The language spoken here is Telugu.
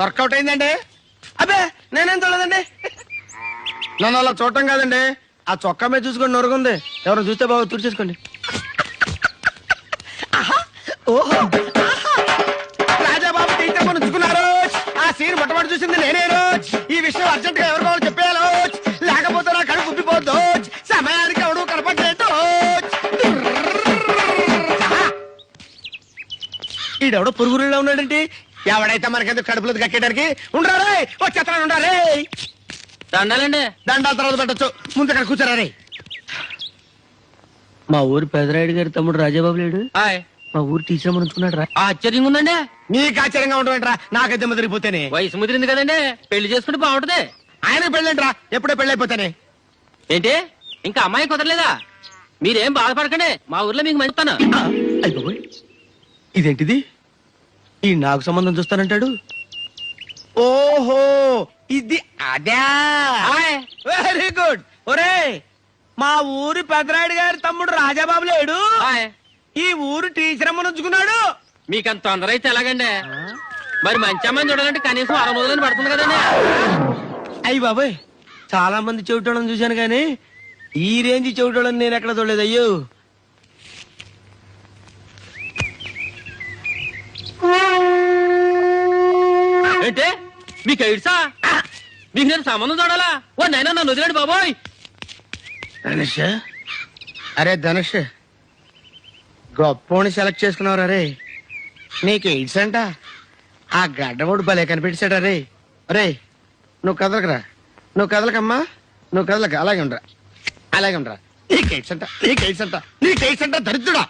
వర్కౌట్ అయిందండి. అబ్బే నేనేం చూడలేదండి. నన్ను అలా చూడటం కాదండి, ఆ చొక్కా మీద చూసుకొని నొరుగుంది. ఎవరు చూస్తే బాగా తుడిచేసుకోండి. ఓహో రాజాబాబు టీచర్ ఉంచుకున్నారు. ఆ సీన్ మొట్టమొదటి చూసింది నేనే రోజు. ఈ విషయం అర్జెంట్ గా ఎవరు కావాలి చెప్పేయాలి, లేకపోతే నా కడుపు ఉబ్బిపోద్దు. సమయానికి ఎవడు కనపడలేదు. ఈడెవడో పురుగురులో ఉన్నాడంటే ఎవడైతే మనకెందుకు కడుపులో కట్టేయడానికి. ఉండరా వచ్చేస్తాను, ఉండాలి. దండాలండి. దండాల తర్వాత పెట్టచ్చు, ముందు ఇక్కడ కూర్చోరా రే. మా ఊరు పెదరాయుడు గారి తమ్ముడు రాజాబాబు లేడు. మా ఊరు టీచర్ ఉంచుకున్నాడు రా. ఆశ్చర్యంగా ఉందండి. నీకు ఆశ్చర్యంగా ఉండవేంట్రా, నాకైతే ముదిరిపోతేనే. వయసు ముదిరింది కదండి, పెళ్లి చేసుకుంటే బాగుంటది. ఆయన పెళ్ళేంట్రా, ఎప్పుడే పెళ్ళైపోతానే. ఏంటి ఇంకా అమ్మాయి కుదరలేదా? మీరేం బాధపడకండి, మా ఊర్లో మీకు మంచుతాను. అయిపోయి ఇదేంటిది, ఈ నాకు సంబంధం చూస్తానంటాడు. ఓహో ఇది అదే. Very good. ఒరే మా ఊరి పెదరాయుడు గారి తమ్ముడు రాజాబాబు లేడు. ఈ ఊరు టీచర్ అమ్మను ఉంచుకున్నాడు. మీకంత తొందర అయితే ఎలాగండి? మరి మంచి అమ్మాయిని చూడాలంటే కనీసం 6 రోజులని పడుతుంది కదండి. అయ్యి బాబాయ్, చాలా మంది చెవిటోళ్ళని చూశాను కానీ ఈ రేంజ్ చెవిటోళ్ళని నేను ఎక్కడ చూడలేదు. అయ్యో ఏంటి మీకు ఎయిడ్సా? మీకు నేను సంబంధం చూడాలా? ఓ నైనా నన్ను వదిలేడు బాబోయ్. ధనుష్, అరే ధనుష్, గొప్పోని సెలెక్ట్ చేసుకున్నావు రే. నీకు ఎయిడ్స్ అంట. ఆ గడ్డవాడు భలే కనిపెట్టాడా రే. అరే నువ్వు కదలకరా, నువ్వు కదలకమ్మా, నువ్వు కదలక. అలాగే ఉండరా, అలాగే ఉండరా. నీకు ఎయిడ్స్ అంట, నీకు ఎయిడ్స్ అంట, నీకు ఎయిడ్స్ అంట. దరిద్రుడా,